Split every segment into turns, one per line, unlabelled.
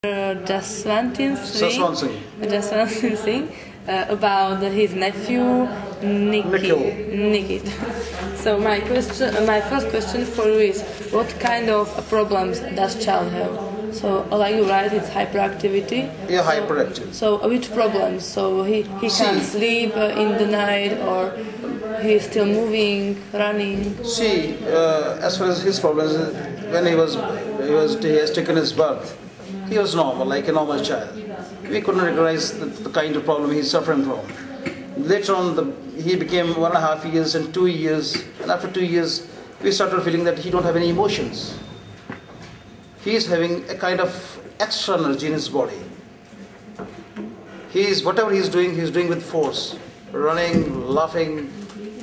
Jaswant Singh about his nephew Nikhit. So my first question for you is, what kind of problems does child have? So like you write, it's hyperactivity.
Yeah, hyperactive.
So which problems? So he can't sleep in the night, or he's still moving, running.
See, as far as his problems, when he has taken his birth, he was normal, like a normal child. We couldn't recognize the kind of problem he's suffering from. Later on, he became 1.5 years and 2 years, and after 2 years, we started feeling that he don't have any emotions. He is having a kind of extra energy in his body. Whatever he's doing with force, running, laughing,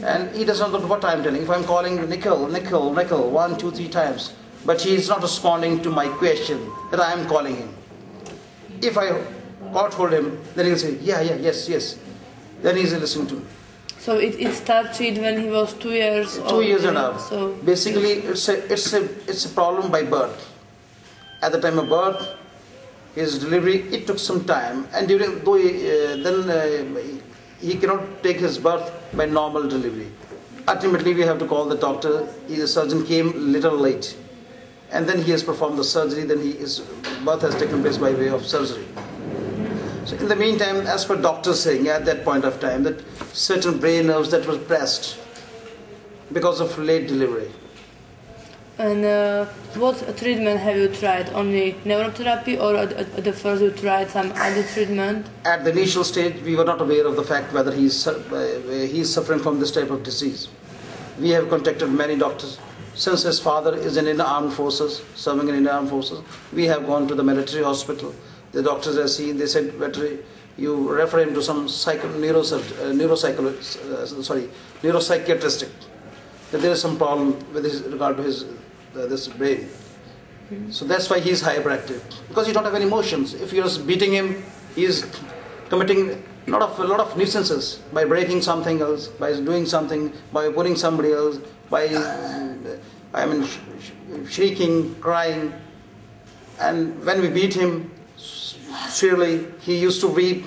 and he does not know what I'm telling. If I'm calling Nikhil, 1, 2, 3 times, but he is not responding to my question that I am calling him. If I hold him, then he'll say, yes. Then he's listening to me.
So it started when he was 2 years old?
2 years and a half.
So
basically, it's a problem by birth. At the time of birth, his delivery, it took some time, and he cannot take his birth by normal delivery. Ultimately, we have to call the doctor. The surgeon came a little late, and then he has performed the surgery. Then his birth has taken place by way of surgery. So in the meantime, as per doctors saying at that point of time, that certain brain nerves that were pressed because of late delivery.
And what treatment have you tried? Only neurotherapy, or at the first you tried some other treatment? At
the initial stage, we were not aware of the fact whether he is suffering from this type of disease. We have contacted many doctors. Since his father is in the armed forces, serving in the armed forces, we have gone to the military hospital. The doctors have seen, they said, better you refer him to some neuropsychiatrist. That there is some problem with regard to his this brain. So that's why he is hyperactive, because you don't have any emotions. If you're beating him, he is committing a lot of nuisances by breaking something else, by doing something, by putting somebody else, by shrieking, crying. And when we beat him, surely he used to weep,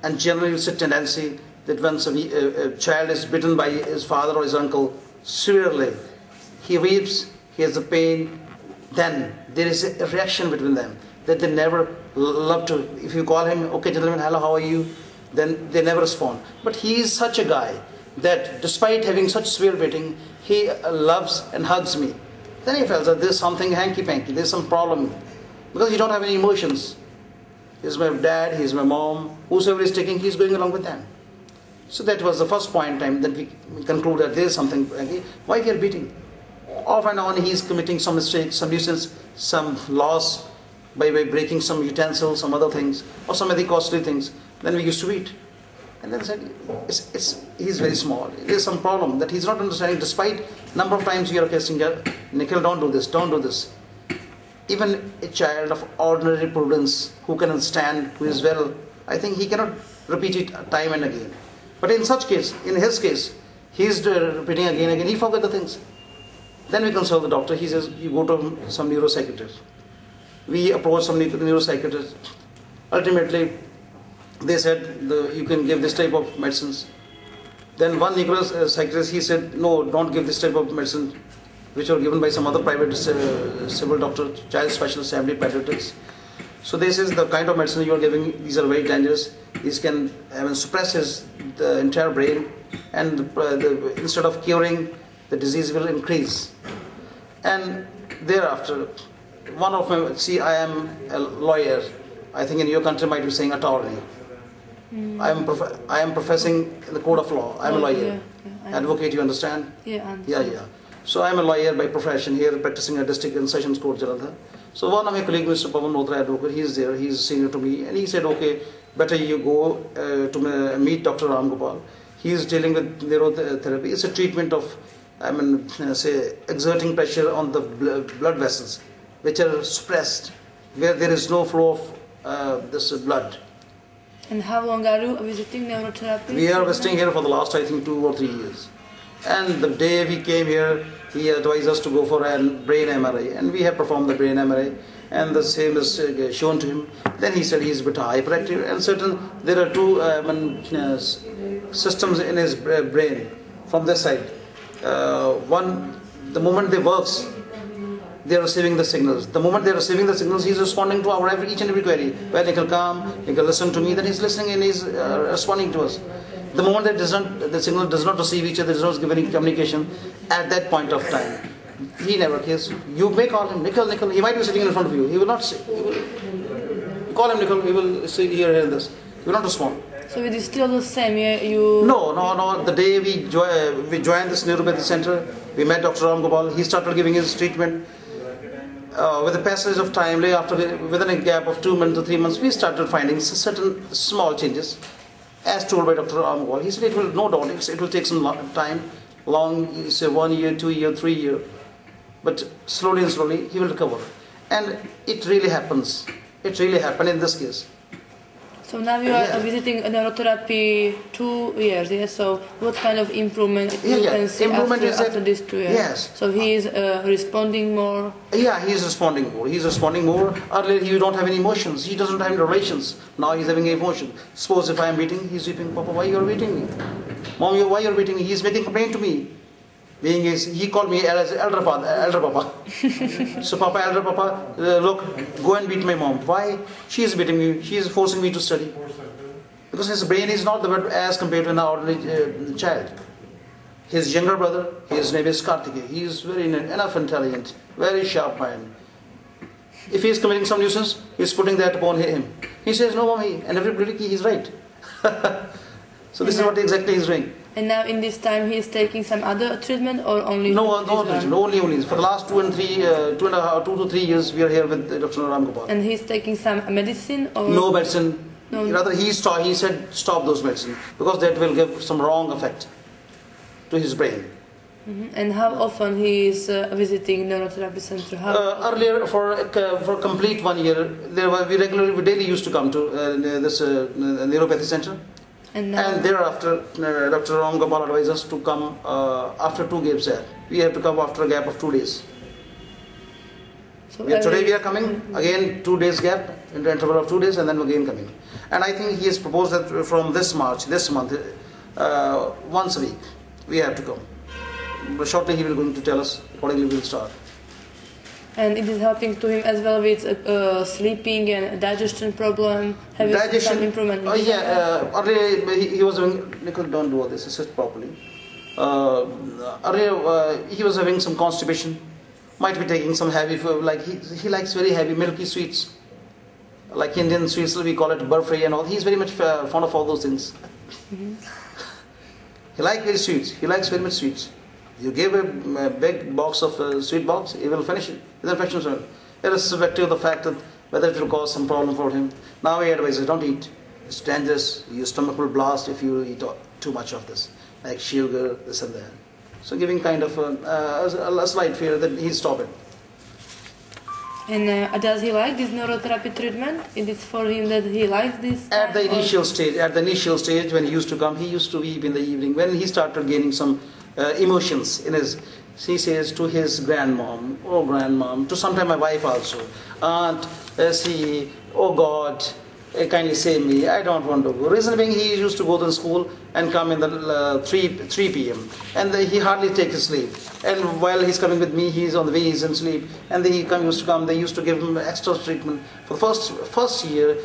and generally it's a tendency that once a child is bitten by his father or his uncle severely, he weeps, he has the pain, then there is a reaction between them that they never love to. If you call him, okay gentlemen, hello, how are you? Then they never respond. But he is such a guy that despite having such severe beating, he loves and hugs me. Then he feels that there's something hanky-panky, there's some problem, because you don't have any emotions. He's my dad, he's my mom, whosoever is taking, he's going along with them. So that was the first point in time that we conclude that there is something. Why we are beating? Off and on he is committing some mistakes, some nuisance, some loss by breaking some utensils, some other things, or some other costly things. Then we used to beat. And then said, he's very small. There is some problem that he's not understanding, despite number of times we are casting, Nikhil, don't do this, don't do this. Even a child of ordinary prudence who can understand, who is well, I think he cannot repeat it time and again. But in his case, he is repeating again and again. He forgot the things. Then we consult the doctor. He says, you go to some neuropsychiatrist. We approach some neuropsychiatrist. Ultimately, they said, you can give this type of medicines. Then one neuropsychiatrist, he said, no, don't give this type of medicine, which were given by some other private civil doctor, child specialist, family pediatrics. So this is the kind of medicine you are giving. These are very dangerous. These can suppress the entire brain, and instead of curing, the disease will increase. And thereafter, one of my, I am a lawyer. I think in your country might be saying attorney. I am professing in the code of law. I am a lawyer, advocate. You understand?
Yeah.
So I am a lawyer by profession here, practicing at District and Sessions Court, Jalandhar. So one of my colleagues, Mr. Pavan Notra, advocate, he is there, he is senior to me, and he said, okay, better you go to meet Dr. Ram Gopal. He is dealing with neurotherapy. It's a treatment of, exerting pressure on the blood vessels, which are suppressed, where there is no flow of this blood.
And how long are you visiting neurotherapy?
We are visiting here for the last, I think, 2 or 3 years. And the day we came here, he advised us to go for a brain MRI, and we have performed the brain MRI. and the same is shown to him. Then he said he's a bit hyperactive, and there are two systems in his brain from this side. One, the moment they works, they are receiving the signals. The moment they are receiving the signals, he's responding to our each and every query. Where Nikhil come, Nikhil listen to me, then he's listening and he's responding to us. The moment that the signal does not receive each other, does not give any communication, at that point of time, he never cares. You may call him Nikhil, Nikhil. He might be sitting in front of you. He will not say. You call him Nikhil. He will say here and this. He will not respond.
So it is still the same. You.
No. The day we joined this Neurotherapy Center, we met Dr. Ram Gopal. He started giving his treatment. With the passage of time, within a gap of 2 months to 3 months, we started finding certain small changes. As told by Dr. Ram Gopal, he said it will, no doubt, it will take some time, long, say 1 year, 2 year, 3 year, but slowly and slowly he will recover. And it really happens. It really happened in this case.
So now you are visiting neurotherapy 2 years, yes? So what kind of improvement you can see after these 2 years?
Yes.
So he is responding more?
Yeah, he is responding more. He is responding more. Earlier he don't have any emotions. He doesn't have any relations. Now he's having emotion. Suppose if I am beating, he's weeping, Papa, why you are beating me? Mom, why you are beating me? He's making complaint to me. He called me as elder papa. So Papa, elder papa, look, go and beat my mom. Why? She is beating me. She is forcing me to study. Because his brain is not as compared to an ordinary child. His younger brother, his name is Karthikeya. He is very enough intelligent, very sharp mind. If he is committing some nuisance, he is putting that upon him. He says, no, mommy, and everybody, he is right. So this is what exactly he is doing.
And now in this time he is taking some other treatment or only?
No treatment, only. For the last 2 to 3 years we are here with Dr. Ram Gopal.
And he's taking some medicine or?
No medicine.
No.
Rather he said stop those medicine because that will give some wrong effect to his brain.
And how often he is visiting Neurotherapy Center?
Earlier for complete 1 year, we daily used to come to this Neuropathy Center. And thereafter, Dr. Ram Gopal advised us to come after 2 gaps there. We have to come after a gap of 2 days. So today we are coming, again 2 days gap, in the interval of 2 days, and then again coming. And I think he has proposed that from this month, once a week, we have to come. But shortly he will going to tell us, accordingly we will start.
And it is helping to him as well with sleeping and digestion problem. Have you seen some improvement?
Earlier he was having, Nikhil, don't do all this, sit properly. Earlier he was having some constipation, might be taking some heavy food, like he likes very heavy milky sweets. Like Indian sweets, we call it burfi and all. He's very much fond of all those things. He likes very sweets, he likes very much sweets. You give a big box of sweet box, he will finish it with infection, irrespective of the fact that whether it will cause some problem for him. Now he advises, don't eat. It's dangerous. Your stomach will blast if you eat too much of this, like sugar, this and that. So giving kind of a slight fear that he'll stop it.
And does he like this neurotherapy treatment? It is for him that he likes this?
At the initial stage, when he used to come, he used to weep in the evening. When he started gaining some emotions in his, he says to his grandmom, oh grandmom, to sometime my wife also, aunt, oh God, kindly save me, I don't want to go. Reason being, he used to go to school and come in the 3 p.m. and he hardly takes his sleep. And while he's coming with me, he's on the way, he's in sleep. And they used to give him extra treatment. For the first year,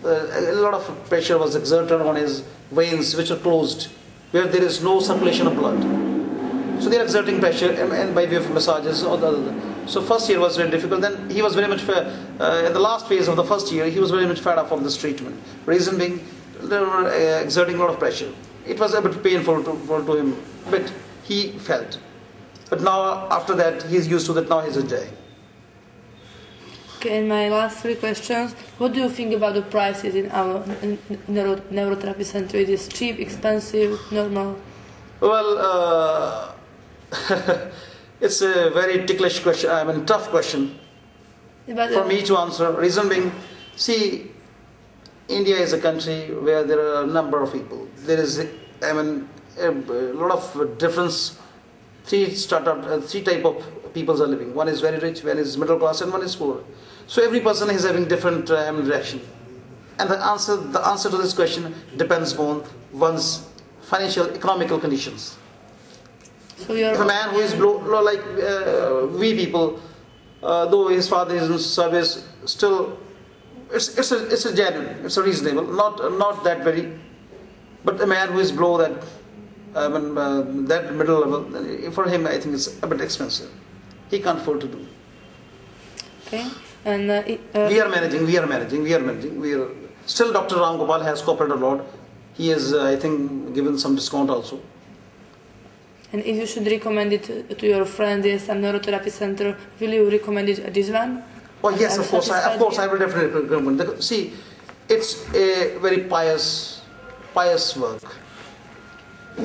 a lot of pressure was exerted on his veins, which are closed, where there is no circulation of blood. So they are exerting pressure and by way of massages or the other. So first year was very difficult. Then he was very much in the last phase of the first year, he was very much fed up of this treatment. Reason being, they were exerting a lot of pressure. It was a bit painful to him, but he felt. But now after that, he's used to that. Now he's enjoying.
Okay, and my last 3 questions. What do you think about the prices in our neurotherapy center? It is cheap, expensive, normal?
Well, it's a very ticklish question, tough question for me to answer. Reason being, see, India is a country where there are a number of people. There is, a lot of difference. 3 type of people are living. One is very rich, one is middle class, and one is poor. So every person is having different reaction. And the answer to this question depends on one's financial, economical conditions.
So
If a man who is like we people, though his father is in service, still it's a genuine, it's a reasonable, not that very. But a man who is below that, that middle level, for him I think it's a bit expensive. He can't afford to do.
Okay, and
we are managing. Still, Dr. Ram Gopal has cooperated a lot. He has, I think, given some discount also.
And if you should recommend it to your friend, there's some neurotherapy center, will you recommend it this one?
Oh yes, of course I will definitely recommend. See, it's a very pious work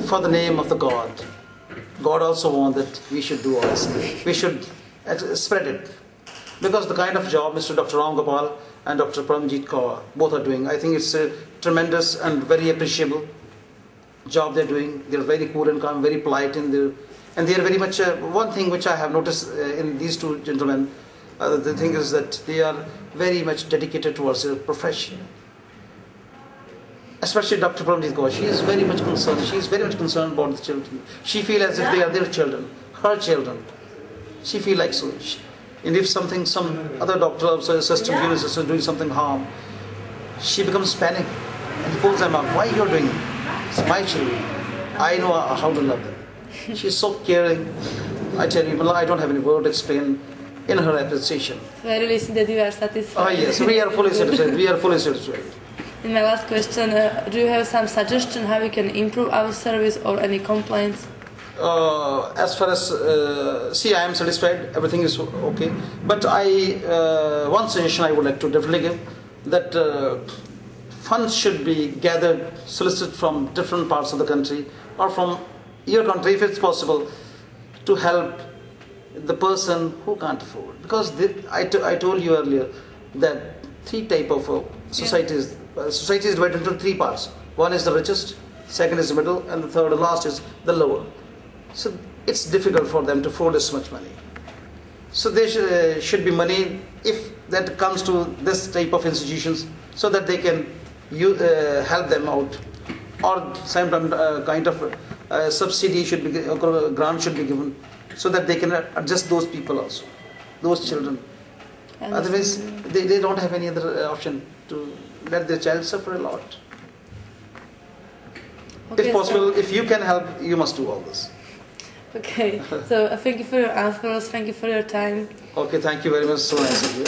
for the name of the God. God also wants that we should do all this. We should spread it. Because the kind of job Mr. Dr. Ram Gopal and Dr. Paramjit Kaur both are doing, I think it's a tremendous and very appreciable job they're doing. They're very cool and calm, very polite in their, and they are very much, one thing which I have noticed in these two gentlemen, the thing is that they are very much dedicated towards their profession. Especially Dr. Paramjit Kaur, she is very much concerned. She is very much concerned about the children. She feels as if they are their children, her children. She feels like so. And if some other doctor or assistant, junior assistant doing something harm, she becomes panic and pulls them up. Why you're doing it? It's my children. I know how to love them. She's so caring. I tell you, I don't have any word to explain in her appreciation.
So I really see that you are satisfied.
Oh yes, we are fully satisfied. We are fully satisfied.
And my last question, do you have some suggestion how we can improve our service or any complaints?
As far as, see, I am satisfied, everything is okay. But one suggestion I would like to definitely give, that funds should be gathered, solicited from different parts of the country or from your country if it's possible, to help the person who can't afford. Because I told you earlier that three type of societies, society is divided into three parts. One is the richest, second is the middle, and the third and last is the lower. So it's difficult for them to afford this much money. So there should be money, if that comes to this type of institutions, so that they can help them out, or some kind of subsidy should be, or grant should be given, so that they can adjust those people also, those children. Otherwise, they don't have any other option to let their child suffer a lot. Okay, if possible, if you can help, you must do all this.
Okay, so thank you for your answers, thank you for your time.
Okay, thank you very much, so nice of you.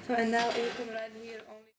So and now you can write here only.